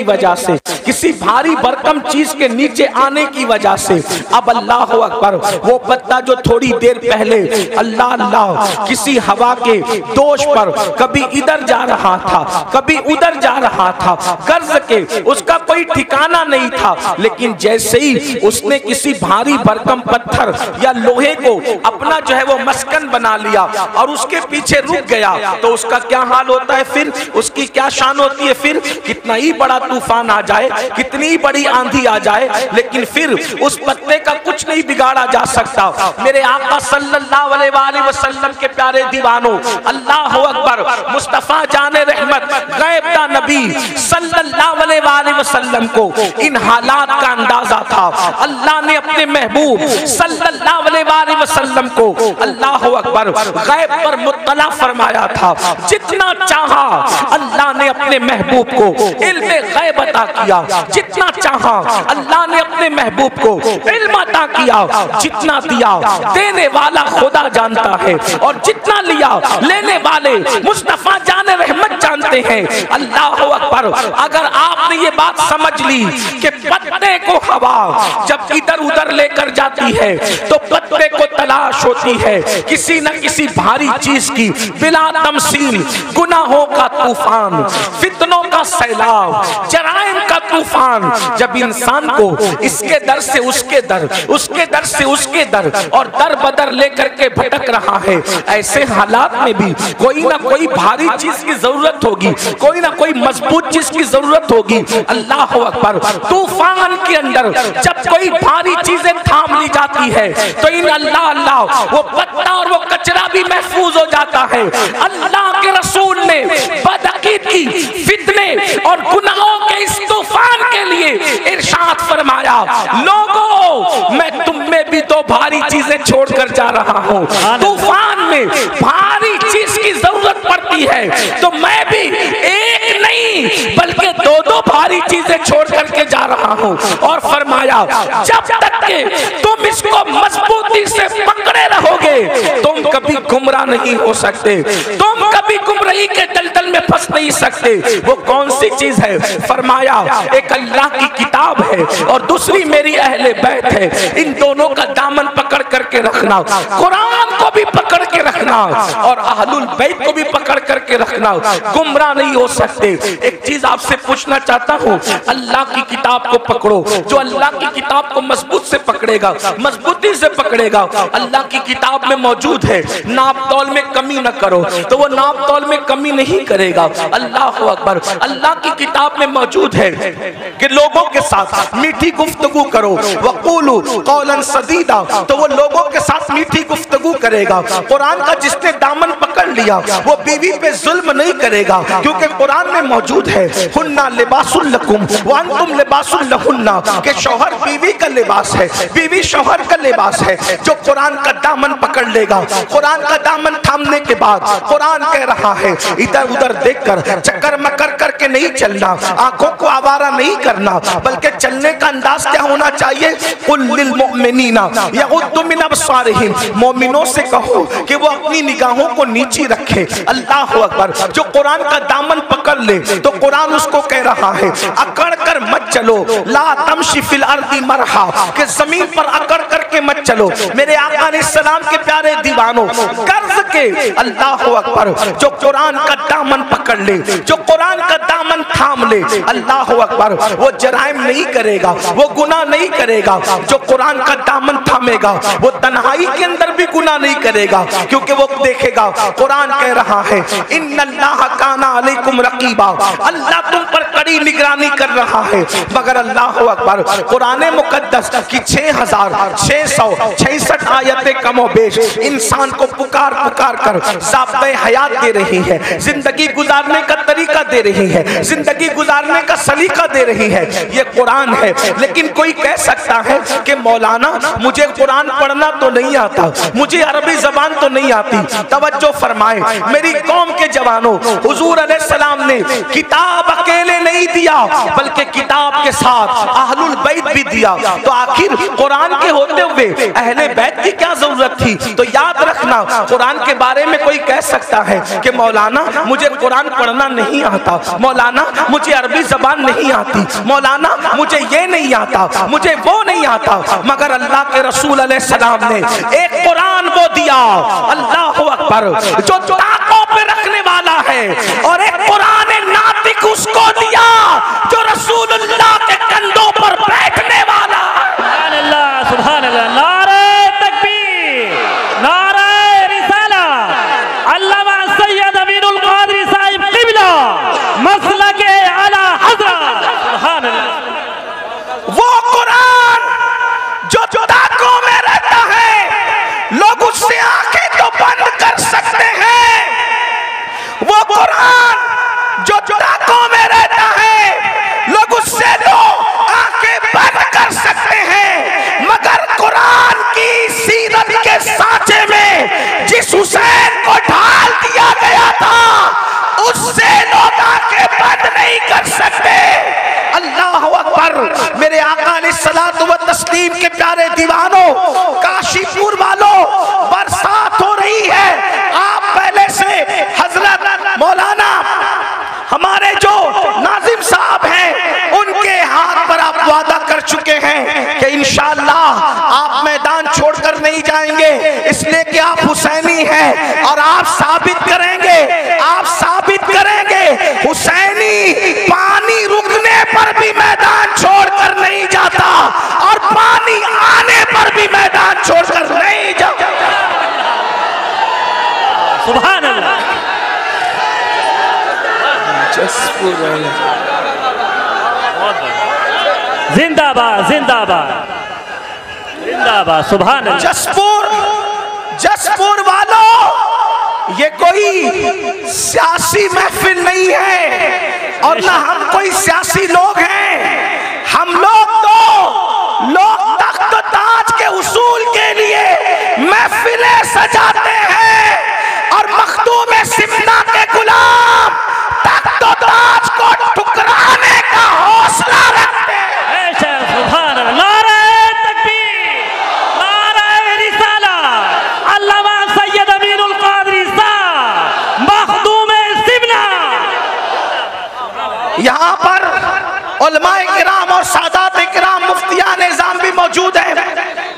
की वजह से, किसी भारी भरकम चीज के नीचे आने की वजह से, अब अल्लाह अकबर, वो बंदा जो थोड़ी देर पहले अल्लाह अल्लाह किसी हवा के दोष पर कभी इधर जा रहा था, कभी उधर जा रहा था, कर्ज के उसका कोई ठिकाना नहीं था, लेकिन जैसे ही उसने किसी भारी भरकम पत्थर या लोहे को अपना जो है वो मस्कन बना लिया और उसके पीछे रुक गया, तो उसका क्या हाल होता है, फिर उसकी क्या शान होती है। फिर कितना ही बड़ा तूफान आ जाए, कितनी ही बड़ी आंधी आ जाए, लेकिन फिर उस पत्ते का कुछ नहीं बिगाड़ा जा सकता। मेरे आका सल्लल्लाहु अलैहि वसल्लम के प्यारे दीवानों, अल्लाह अकबर, मुस्तफा जाने रहमत गैब दा नबी सल्लल्लाहु अलैहि वसल्लम को इन हालात का अंदाजा था। अल्लाह ने अपने महबूब सल्लल्लाहु अलैहि वसल्लम को अल्लाह अकबर गैब पर मुत्तला फरमाया था। जितना चाहा अल्लाह ने अपने महबूब को इल्मे गैब अता किया, जितना चाहा अल्लाह ने अपने महबूब को इल्म अता किया। जितना दिया देने वाला खुदा जानता है, और जितना लिया लेने वाले मुस्तफा जाने रहमत जानते हैं। अल्लाह अकबर, अगर आपने ये बात समझ ली कि पत्ते को हवा जब इधर उधर लेकर जाती है तो पत्ते को तलाश होती है किसी न किसी भारी चीज की, बिला तमसील गुनाहों का तूफान, फितनों का सैलाब, जराइम का तूफान, जब इंसान को इसके दर से उसके दर, उसके दर से उसके दर और दर बदर लेकर के भटक रहा है, ऐसे हालात में भी कोई ना कोई भारी चीज की जरूरत होगी, कोई ना कोई मजबूत चीज की जरूरत होगी। अल्लाह अकबर, तूफान के अंदर जब कोई भारी चीजें थाम ली जाती है तो इन अल्लाह अल्लाह वो पत्ता और वो कचरा भी महफूज हो जाता है। अल्लाह के रसूल ने बदअकीदगी, फितने और गुनाहों के इस तूफान के लिए इरशाद फरमाया, लोगों मैं तुम में भी तो भारी चीजें छोड़कर जा रहा हूँ। तूफान में भारी चीज की जरूरत पड़ती है तो मैं भी एक नहीं बल्कि दो दो भारी चीजें छोड़ करके जा रहा हूँ। और फरमाया, जब तक के तुम इसको मजबूती से पकड़े रहोगे तुम कभी गुमराह नहीं हो सकते, तुम कभी गुमराही के दलदल में फंस नहीं सकते। वो कौन सी चीज है? फरमाया, एक अल्लाह की किताब है और दूसरी मेरी अहले बैत है। इन दोनों का दामन पकड़ करके रखना, कुरान को भी पकड़ के रखना और अहलुल बैत को भी पकड़ करके रखना, गुमराह नहीं हो सकते। एक चीज आपसे पूछना चाहता हूँ, अल्लाह की किताब को पकड़ो। जो अल्लाह की किताब को मजबूत से पकड़ेगा, मजबूती से पकड़ेगा, अल्लाह की किताब में मौजूद है, नाप तौल में कमी न करो, तो वो नाप तौल में कमी नहीं करेगा। अल्लाह अकबर, अल्लाह की किताब में मौजूद है कि लोगों के साथ मीठी गुफ्तगू करो, वक़ूलू क़ौलन सदीदा, तो वो लोगों के साथ मीठी गुफ्तगू करेगा। कुरान का जिसने दामन पकड़ लिया वो बीवी पे जुल्म नहीं करेगा, क्योंकि कुरान में मौजूद है, हुन्ना लिबासुल लकुम व अंतुम लिबासुल लहुन्ना, के शौहर बीवी का लिबास है, बीवी शौहर का लिबास है। जो कुरान का दामन पकड़ लेगा, कुरान का दामन थामने के बाद कुरान कह रहा है, इधर उधर देखकर चक्कर मकर करके नहीं चलना, आंखों को आवारा नहीं करना, बल्कि चलने का अंदाज क्या होना चाहिए? कुल लिल मुमिनीना यगुद्दु मिन अब्सारिहिम, मोमिनों से कहो कि वो अपनी निगाहों को नीची रखे। अल्लाह अकबर, जो कुरान का दामन पकड़ ले तो कुरान उसको कह रहा है, अकड़ कर मत चलो, ला तमशी फिल अर्दी मरहा, कि जमीन पर अकड़ करके मत चलो। मेरे आका ने सलाम के प्यारे दीवानों, कर्ज के अल्लाह अकबर, जो कुरान का दामन पकड़ ले, जो कुरान का दामन थाम ले, अल्लाह अकबर, वो जराइम नहीं करेगा, वो गुनाह नहीं करेगा। जो कुरान का दामन थामेगा वो तन्हाई के अंदर भी गुनाह नहीं करेगा, क्योंकि वो देखेगा कुरान कह रहा है, इन्नल्लाह काना अलैकुम रकीबा, अल्लाह तुम पर कड़ी निगरानी कर रहा है। मगर अल्लाह अकबर, कुरान मुकद्दस की 6666 आयतें कमोबेश इंसान को पुकार पुकार कर ज़ाब्ते हयात दे रही है, जिंदगी गुजारने का तरीका दे रही है, जिंदगी गुजारने का सलीका दे रही है। ये कुरान है। लेकिन कोई कह सकता है कि मौलाना मुझे कुरान पढ़ना तो नहीं आता, मुझे अरबी जबान तो नहीं आती। तवज्जो फरमाए मेरी कौम के जवानों, हुजूर अलैहिस्सलाम ने किताब अकेले नहीं दिया, बल्कि किताब के साथ अहलुल बैत भी दिया। तो आखिर कुरान के होते हुए अहले बैत की क्या जरूरत थी? तो याद रखना, कुरान के बारे में कोई कह सकता है कि मौलाना मुझे कुरान पढ़ना नहीं आता, मौलाना मुझे अरबी जबान नहीं आती, मौलाना मुझे ये नहीं आता, मुझे वो नहीं आता, मगर अल्लाह के रसूल अलैहिस्सलाम ने एक कुरान वो दिया, अल्लाह अकबर, जो ताकों पे रखने वाला है, और एक कुरान नातिक उसको दिया जो रसूलुल्लाह के कंधों पर बैठने वाला। सुभान अल्लाह, सुभान अल्लाह, नारे तकबीर, नारे रिसाला, अल्लामा सैयद अमीनुल कादरी साहिब क़िबला मसलके आला हज़रत, सुभान अल्लाह। वो कुरान जो ताकों में रहता है, लोग उससे आंखें तो बंद कर सकते हैं, वो कुरान जो ताकों में रहता है, लोग उससे तो आंखें बंद कर सकते हैं, मगर कुरान की सीरत के सांचे में जिस हुसैन को ढाल दिया गया था, उससे लोग आंखें बंद नहीं कर सकते। अल्लाह अकबर। मेरे आका अलैहिस्सलातु व तस्लीम के प्यारे दीवानों, काशीपुर वालों, बरसात हो रही है। आप पहले से हजरत मौलाना हमारे जो नाजिम साहब हैं, उनके हाथ पर आप वादा कर चुके हैं कि इंशाअल्लाह आप मैदान छोड़कर नहीं जाएंगे, इसलिए कि आप हुसैनी हैं और आप साबित करेंगे, आप साबित करेंगे हुसैनी पानी रुकने पर भी मैदान छोड़कर नहीं जाता और पानी आने पर भी मैदान छोड़कर नहीं जाता। सुभान अल्लाह। जिंदाबाद, जिंदाबाद, जिंदाबाद, सुभान अल्लाह। जसपुर वालों, ये कोई सियासी महफिल नहीं है और ना हम कोई सियासी लोग हैं। हम लोग तख्त ताज के उसूल के लिए महफिलें सजाते हैं और मखदूम सिमना के गुलाम तख्त ताज को ठुकराने का हौसला रखते हैं। सुभान अल्लाह, नारे तकबीर, नारे रिसाला, अल्लामा सैयद अमीनुल कादरी साहब मखदूम सिमना। यहाँ पर उलमाए किराम और सादात किराम, मुफ्तियान निज़ाम भी मौजूद हैं।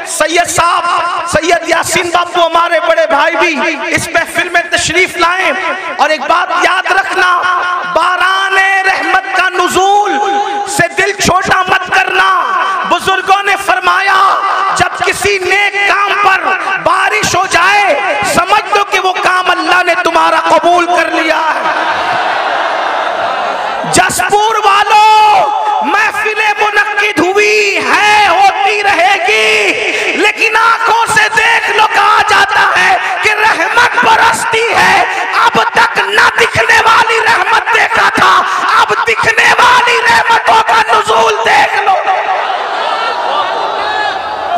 सैयद साहब, सैयद यासीन बापू हमारे बड़े भाई भी इस महफिल में तशरीफ लाए। और एक बात याद रखना, बाराने रहमत का नुज़ूल से दिल छोटा मत करना। बुजुर्गों ने फरमाया, जब किसी नेक काम पर बारिश हो जाए, समझ लो कि वो काम अल्लाह ने तुम्हारा कबूल कर लिया है। जसपुर वालों, महफिलें मुनक्किद हुई है, होती रहेगी, लेकिन आंखों से देख लो, कहा जाता है कि रहमत बरसती है। अब तक न दिखने वाली रहमत देखा था, अब दिखने वाली रहमतों का नुज़ूल देख लो।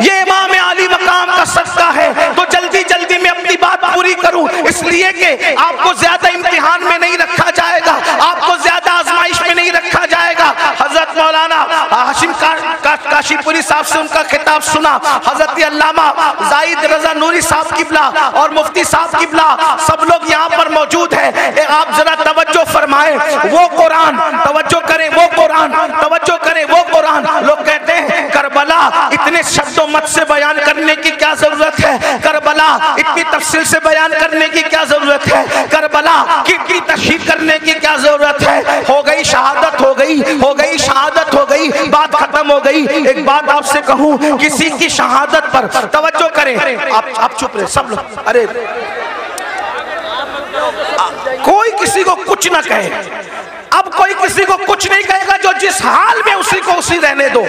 ये इमाम आली मकाम का सदका है। तो जल्दी जल्दी में अपनी बात पूरी करूं, इसलिए कि आपको ज्यादा इम्तिहान में नहीं रखा जाएगा, आपको ज्यादा आजमाइश में नहीं रखा जाएगा। हजरत मौलाना हाशिम काशीपुरी साहब से उनका खिताब सुना, हजरत अल्लामा जाहिद रजा नूरी साहब किबला और मुफ्ती साहब किबला, सब लोग यहाँ पर मौजूद हैं। आप जरा तवज्जो फरमाएं, वो कुरान, तवज्जो करें, वो कुरान, तवज्जो करें, वो कुरान। लोग कहते हैं करबला इतने शब्दों मत से बयान करने की क्या जरूरत है, करबला इतनी तफसील से बयान करने की क्या जरूरत है, करबला की तशहीद करने की क्या जरूरत है। हो गई शहादत, हो गई शहादत, हो गई, बात खत्म हो गई। एक बात आपसे कहूं, किसी की शहादत पर तवज्जो करें। आप चुप रहे सब लोग, अरे कोई किसी को कुछ ना कहे। अब कोई किसी को कुछ नहीं कहेगा, जो जिस हाल में उसी को उसी रहने दो।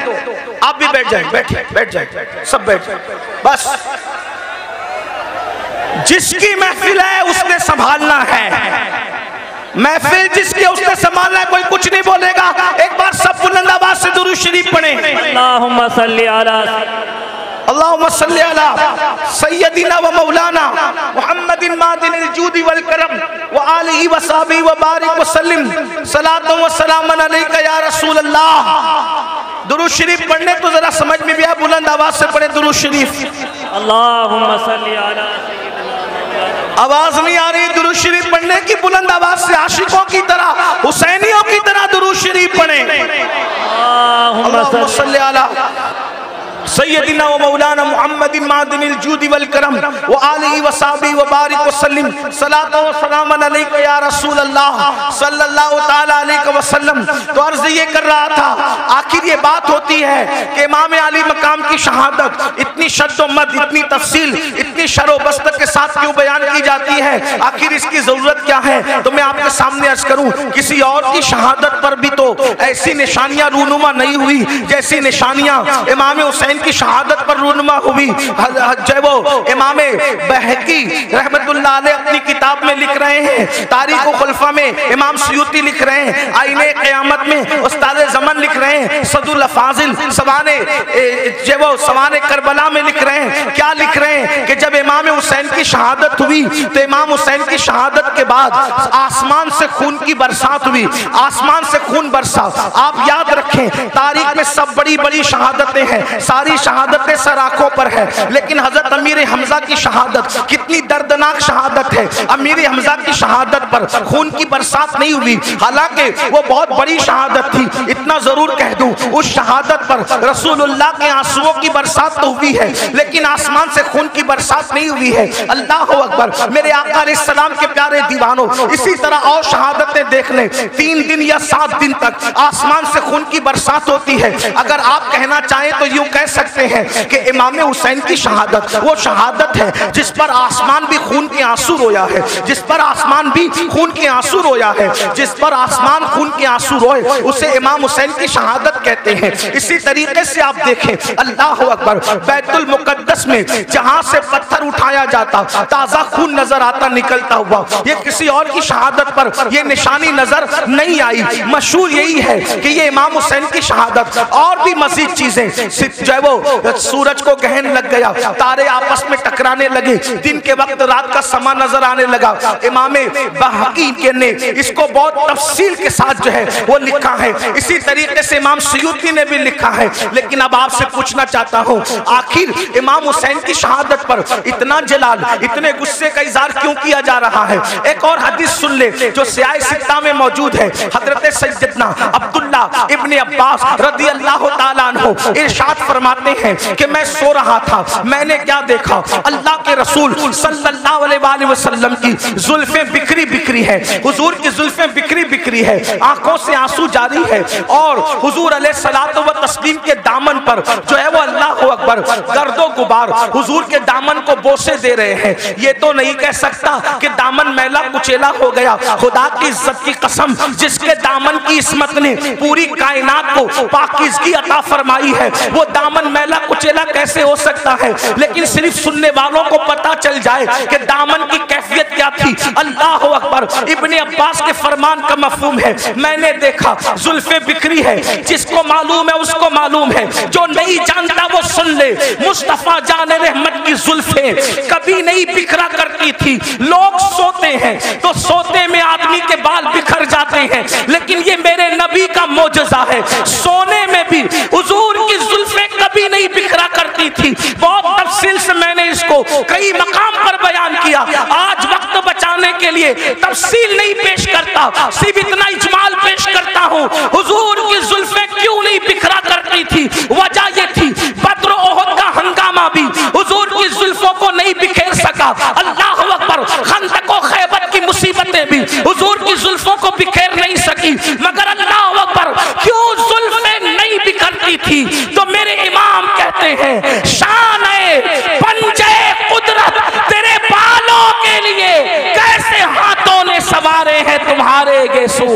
आप भी बैठ जाए, बैठ जाए, सब बैठ जाए। बस जिसकी महफिल है उसने संभालना है, महफिल जिसकी उसने संभालना है, कोई कुछ नहीं बोलेगा। एक बार सब बुलंद आवाज से दुरूद शरीफ पढ़ें। अल्लाहुम्मा सल्ली अला अल्लाहुम्मा सल्ली अला सय्यदिना व मौलाना मुहम्मदिन मादिनिल जूदी वल करम व आलिहि व सहबिहि व बारिक व सल्लिम सलातो व सलामन अलैका या रसूल अल्लाह। दुरूद शरीफ पढ़ने तो जरा समझ में भी आ, बुलंद आवाज से पढ़े दुरूद शरीफ। अल्लाहुम्मा सल्ली अला आवाज नहीं आ रही दुरूद शरीफ पढ़ने की, बुलंद आवाज से आशिकों की तरह, हुसैनियों की तरह दुरूद शरीफ पढ़े। अल्लाहुम्मा सल्ली अला सय्यदिना व मौलाना मुहम्मदिन मादिनिल जूदी वल करम व आलिहि व सहबिहि व बारिक व सल्लिम सलातो व सलामन अलैका या रसूल अल्लाह सल्लल्लाहु तआला अलैहि वसल्लम। तो अर्ज ये कर रहा था, आखिर ये बात होती है कि इमाम अली मकाम की शहादत इतनी शद्दो मद, इतनी तफसील, इतनी शरो बस्त के साथ क्यों बयान की जाती है, आखिर इसकी जरूरत क्या है? तो मैं आपके सामने अर्ज करूं, किसी और की शहादत पर भी तो ऐसी निशानियां रूनुमा नहीं हुई जैसी निशानियां इमाम हुसैन की शहादत पर रूनुमा हुई। जो वो इमाम बहकी रहमतुल्लाह अलैह अपनी किताब में लिख रहे हैं, तारीख व खुलफा में इमाम सुयूती लिख रहे हैं, आईने क़यामत में उस्ताद ज़मन लिख रहे हैं, सदुल फाजिल सवाने जो वो सवाने करबला में लिख रहे हैं। क्या लिख रहे हैं कि जब इमाम हुसैन की शहादत हुई तो इमाम हुसैन की शहादत के बाद आसमान से खून की बरसात हुई, आसमान से खून बरसा। आप याद रखें, तारीख में सब बड़ी बड़ी शहादतें हैं, सारी शहादतें सर आंखों पर है, लेकिन हजरत अमीर हमजा की शहादत कितनी दर्दनाक शहादत है। अमीर हमजा की शहादत पर खून की बरसात नहीं हुई, हालांकि वो बहुत बड़ी शहादत थी। इतना जरूर कह दूं, उस शहादत पर रसूलुल्लाह के आंसुओं की बरसात तो हुई है, लेकिन आसमान से खून की बरसात नहीं हुई है। अल्लाह अकबर। मेरे आका अलैहिस्सलाम के प्यारे दीवानों, इसी तरह और शहादतें देख लें, 3 दिन या 7 दिन तक आसमान से खून की बरसात होती है। अगर आप कहना चाहें तो यूं कह सकते हैं कि इमाम हुसैन की शहादत वो शहादत है जिस पर आसमान भी खून के आंसू रोया है, जिस पर आसमान भी खून के आंसू रोया है, जिस पर आसमान खून के आंसू रोए उसे इमाम हुसैन की शहादत कहते हैं। इसी तरीके से आप देखें, अल्लाह अकबर, बैतुल मुकद्दस में जहां से पत्थर उठाया जाता ताजा खून नजर आता निकलता हुआ, ये किसी और की शहादत पर ये निशानी नजर नहीं आई। मशहूर यही है कि ये इमाम हुसैन की शहादत। और भी मजीद चीजें, जो वो सूरज को गहन लग गया, तारे आपस में टकराने लगे, दिन के वक्त रात का समा नजर आने लगा। इमाम बहकी के ने इसको बहुत तफसील के साथ जो है वो लिखा है। इसी तरीके से इमाम सुयूती ने भी लिखा है। लेकिन अब आपसे पूछना चाहता हूँ, आखिर इमाम हुसैन की शहादत पर इतना जलाल, इतने गुस्से का इजहार क्यों किया जा रहा है? एक और हदीस सुन ले जो सियाह सित्ता में मौजूद है। हजरत सैयदना अब्दुल्ला इब्ने अब्बास रदी अल्लाह तआला अन्हु इरशाद फरमाते हैं कि मैं सो रहा था, मैंने क्या देखा, अल्लाह के रसूल सल्लल्लाहु अलैहि वसल्लम की जुल्फें बिखरी बिखरी है, हुजूर की जुल्फें बिखरी बिखरी है, आंखों से आंसू जारी है, और हुजूर अलैहिस्सलातु व तस्लीम के दामन पर जो है वो अल्लाह अकबर गर्दो गुबार हुजूर के दामन को बोसे दे रहे हैं। ये तो नहीं कह सकता कि दामन मैला कुचेला हो गया। खुदा की इज्जत की कसम, जिसके दामन की इस्मत ने पूरी कायनात को पाकीज़गी अता फरमाई है, वो दामन मैला कुचेला कैसे हो सकता है? लेकिन सिर्फ सुनने वालों को पता चल जाए कि दामन की कैफियत क्या थी। अल्लाह अकबर। इब्ने अब्बास के फरमान का मफहूम है, मैंने देखा जुल्फे बिखरी है, जिसको मालूम है उसको मालूम है, जो नहीं जानता वो सुन ले। मुस्तफा जान रहमत की जुल्फे कभी नहीं बिखरा करती थी। लोग सोते हैं तो सोते में आदमी के बाल बिखर जाते हैं, लेकिन ये मेरे नबी का मोजज़ा है, सोने में भी हुजूर की जुल्फे कभी नहीं बिखरा करती थी। बहुत तफसील से मैंने इसको कई मकाम पर बयान किया। आज वक्त बचाने के लिए तफसील नहीं पेश करता, सिर्फ इतना इजमाल पेश करता हूँ। हुजूर की जुल्फे क्यों नहीं बिखरा करती थी? वजह ये थी, बद्र ओहद का हंगामा भी हुजूर की जुल्फों को नहीं बिखेर सका। अल्लाह अकबर। खंदक और खैबर की मुसीबतें भी हुजूर की जुल्फों को बिखेर नहीं सकी। मगर अल्लाह अकबर, क्यों जुल्फे नहीं बिखरती थी? तो मेरे इमाम कहते हैं, शान है पंजे कुदरत तेरे बालों के लिए, कैसे हाथों ने सवारे हैं तुम्हारे गेसू।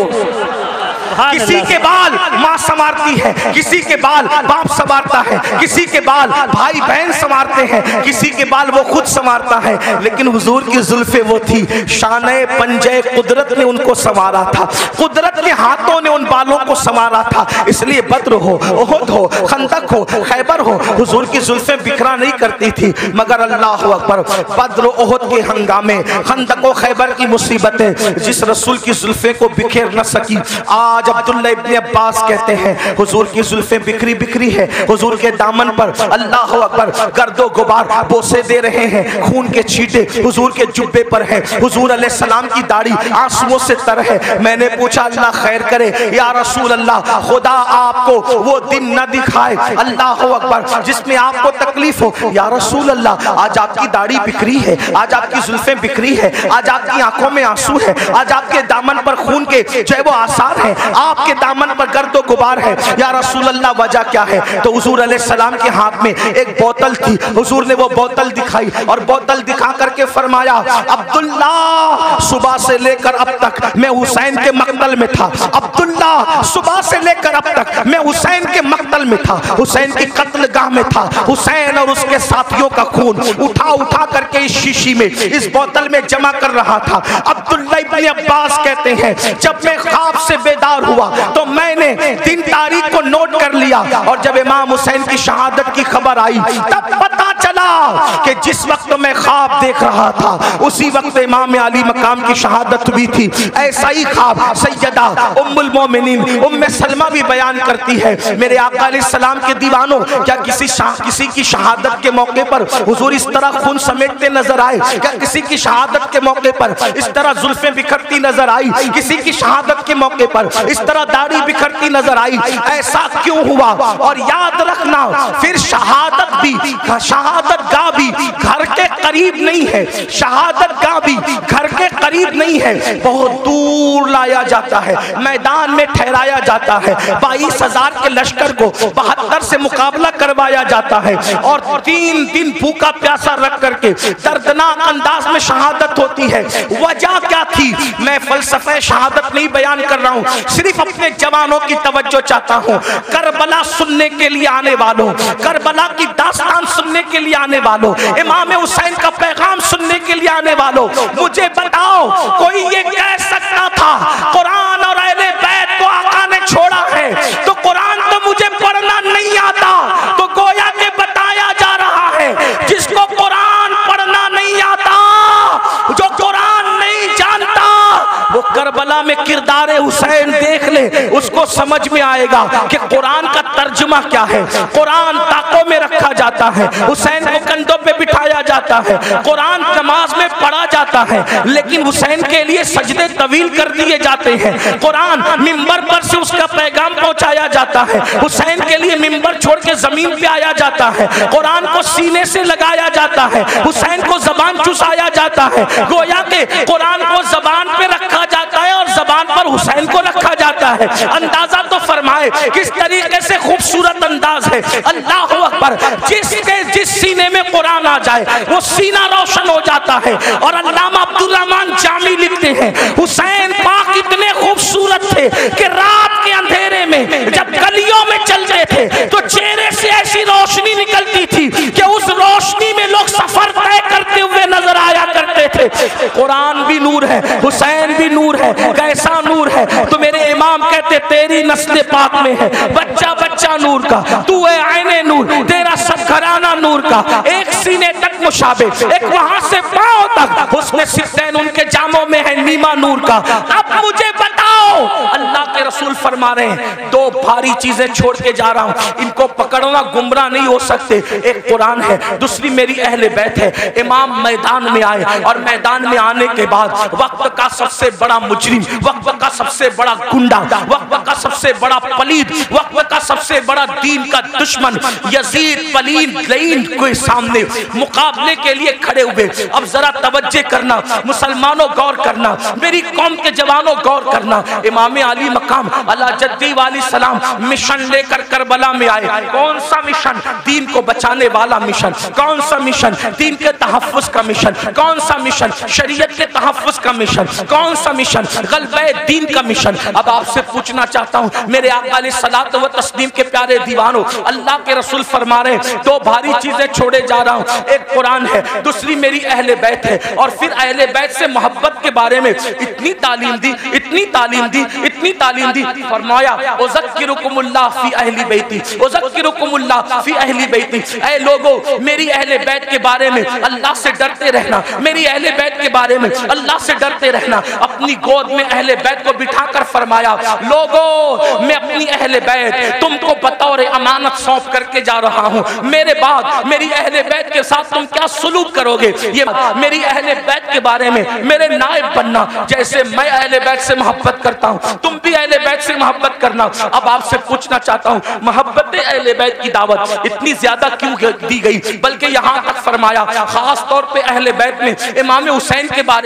किसी के बाल मां संवारती संवारती है, किसी के बाल बाप संवारता है, किसी के बाल भाई बहन संवारते हैं, किसी के बाल वो खुद संवारता है। लेकिन हुजूर की जुल्फे वो थी, शाने पंजे कुदरत ने उनको संवारा था, कुदरत के हाथों ने उन बालों को संवारा था। इसलिए बद्र हो, उहुद हो, खंदक हो, खैबर हो, हुजूर की जुल्फे बिखरा नहीं करती थी। मगर अल्लाह अकबर, बद्र उहुद के हंगामे, खंदक और खैबर की मुसीबतें जिस रसूल की जुल्फे को बिखेर न सकी, आज अब्दुल्ला इब्ने अब्बास कहते हैं हुजूर की जुल्फे बिखरी बिखरी है, हुजूर के दामन पर अल्लाह अकबर गर्दो गुबार बोसे दे रहे हैं, खून के छींटे हुजूर के जुब्बे पर है, हुजूर अलैहि सलाम की दाढ़ी आंसुओं से तर है। मैंने पूछा अल्लाह खैर करे या रसूल अल्लाह, खुदा आपको वो दिन न दिखाए अल्लाह अकबर जिसमें आपको तकलीफ हो। या रसूल अल्लाह, आज आपकी दाढ़ी बिखरी है, आज आपकी जुल्फें बिखरी है, आज आपकी आंखों में आंसू है, आज आपके दामन पर खून के जो है वो आसार है, आपके दामन पर गर्दो गुबार है। या रसूल अल्लाह वजह क्या है? तो हुजूर अलैहि सलाम के हाथ में एक बोतल थी, हुजूर ने वो बोतल दिखाई और बोतल दिखा करके फरमाया, अब्दुल्ला सुबह से लेकर अब तक मैं हुसैन के मक्तल में था, अब्दुल्ला सुबह से लेकर अब तक मैं हुसैन के मक्तल में था, हुसैन की कत्लगाह में था, हुसैन और उसके साथियों का खून उठा उठा करके इस शीशी में, इस बोतल में जमा कर रहा था। अब्दुल्ला इब्ने अब्बास कहते हैं जब मैं ख्वाब से बेदार हुआ तो मैंने दिन तारीख को नोट कर लिया, और जब इमाम हुसैन की शहादत की खबर आई तब पता चला कि जिस वक्त मैं ख्वाब देख रहा था उसी वक्त इमाम अली मकाम की शहादत हुई थी। ऐसा ही ख्वाब सैयदा उम्मुल मोमिनीन उम्मे सलमा भी बयान करती है। मेरे आका अलैहिस्सलाम के दीवानों, क्या किसी की शहादत के मौके पर हुजूर इस तरह खून समेटते नजर आए? क्या किसी की शहादत के मौके पर इस तरह जुल्फें बिखरती नजर आई? किसी की शहादत के मौके पर इस तरह दाढ़ी बिखरती नजर आई? ऐसा क्यों हुआ? और याद रखना, फिर शहादत गाह भी घर के करीब नहीं है, शहादत गाह भी घर के करीब नहीं है, बहुत दूर लाया जाता है, मैदान में ठहराया जाता है। 22,000 के लश्कर को 72 से मुकाबला करवाया जाता है और 3 दिन भूखा प्यासा रख करके दर्दनाक अंदाज में शहादत होती है। वजह क्या थी? मैं फलसफे शहादत नहीं बयान कर रहा हूँ, सिर्फ अपने जवानों की तवज्जो चाहता हूँ। करबला सुनने के लिए आने वालों, करबला की दास्तान सुनने के लिए आने वालों, इमाम हुसैन का पैगाम सुनने के लिए आने वालों, मुझे बताओ कोई ये कह सकता था कुरान और अहले बैत को आका ने छोड़ा है तो कुरान तो मुझे पढ़ना नहीं आता? तो गोया के बताया जा रहा है जिसको कुरान पढ़ना नहीं आता, जो कुरान नहीं जानता, वो करबला में किरदार हुसैन देख ले, उसको समझ में आएगा कि कुरान का तर्जुमा क्या है। कुरान ताकों में रखा जाता है, हुसैन को कंधों पे बिठाया जाता है, कुरान नमाज में पढ़ा जाता है, लेकिन हुसैन के लिए सजदे तवील कर दिए जाते हैं। कुरान मिंबर पर से उसका पैगाम पहुंचाया जाता है, हुसैन के लिए मिंबर छोड़ के जमीन पे आया जाता है, कुरान को सीने से लगाया जाता है, हुसैन को जबान चुसाया जाता है। गोया के कुरान को जबान पे रखा जाता है और जबान पर हुसैन को रखा जाता है। अंदाजा तो फरमाए किस तरीके से खूबसूरत अंदाज है। अल्लाह अकबर, जिस सीने में कुरान आ जाए वो सीना रोशन हो जाता है। और अल्लामा अब्दुल रहमान जामी लिखते हैं हुसैन पाक इतने खूबसूरत थे कि रात के अंधेरे में जब गलियों में चलते थे तो चेहरे से ऐसी रोशनी निकलती थी कि उस रोशनी में लोग सफर तय करते हुए नजर आया करते थे। कुरान भी नूर है, हुसैन भी नूर है, कैसा नूर है? तो मेरे इमाम कहते तेरी नस्ल पाक में है बच्चा बच्चा नूर का, तू है आईने नूर, तेरा सब घराना नूर का, एक सीने तक मुशाबे, एक वहां से पांव तक हुस्न सिद्दैन उनके जामों में है नीमा नूर का। अब मुझे बताओ, अल्लाह के रसूल फरमा रहे हैं 2 भारी चीजें छोड़ के जा रहा हूं, इनको पकड़ना गुमराह नहीं हो सकते। एक कुरान है, दूसरी मेरी अहले बैत है। इमाम मैदान में आए और मैदान में आने के बाद वक्त का सबसे बड़ा मुजरिम, वक्त का सबसे बड़ा गुंडा, वक्त का सबसे बड़ा पलीद, वक्त का सबसे से बड़ा दीन का दुश्मन यजीद पलीन लईन के सामने मुकाबले के लिए खड़े हुए। अब जरा तवज्जो करना मुसलमानों, गौर करना, मेरी कौम के जवानों गौर करना। इमाम अली मकाम अला जद्दी वाली सलाम मिशन लेकर करबला में आए। कौन सा मिशन? दीन को बचाने वाला मिशन। कौन सा मिशन? दीन के तहफ्फुज का मिशन। कौन सा मिशन? शरीयत के तहफ्फुज का मिशन। कौन सा मिशन? गलबे दीन का मिशन। अब आपसे पूछना चाहता हूं मेरे आका अलैहिस्सलातु व तस्लीम के प्यारे दीवानों, अल्लाह के रसूल फरमा रहे हैं दो भारी चीजें छोड़े जा रहा हूं, एक कुरान है, दूसरी मेरी अहले बैत है। और फिर अहले बैत से मोहब्बत के बारे में इतनी तालीम दी, इतनी तालीम दी, इतनी तालीम दी। फरमाया उज़क्किरुकुमुल्लाह फी अहली बैती, उज़क्किरुकुमुल्लाह फी अहली बैती। ऐ लोगों, मेरी अहले बैत के बारे में अल्लाह से डरते रहना, मेरी अहले बैत के बारे में अल्लाह से डरते रहना। अपनी गोद में अहले बैत को बिठाकर फरमाया लोगों, मैं अपनी अहले बैत तुमको बतौर अमानत सौंप करके जा रहा हूं। मेरे बाद मेरी अहले बैत के साथ तुम क्या सुलूक करोगे, ये मेरी अहले बैत के बारे में मेरे नायब बनना। जैसे मैं अहले बैत से मोहब्बत करता हूं, तुम भी अहले बैत से मोहब्बत करना। अब आपसे पूछना चाहता हूं मोहब्बत अहले बैत की दावत इतनी ज्यादा क्यों दी गई? बल्कि यहां तक फरमाया खास तौर पे अहले बैत में इमाम हुसैन के बारे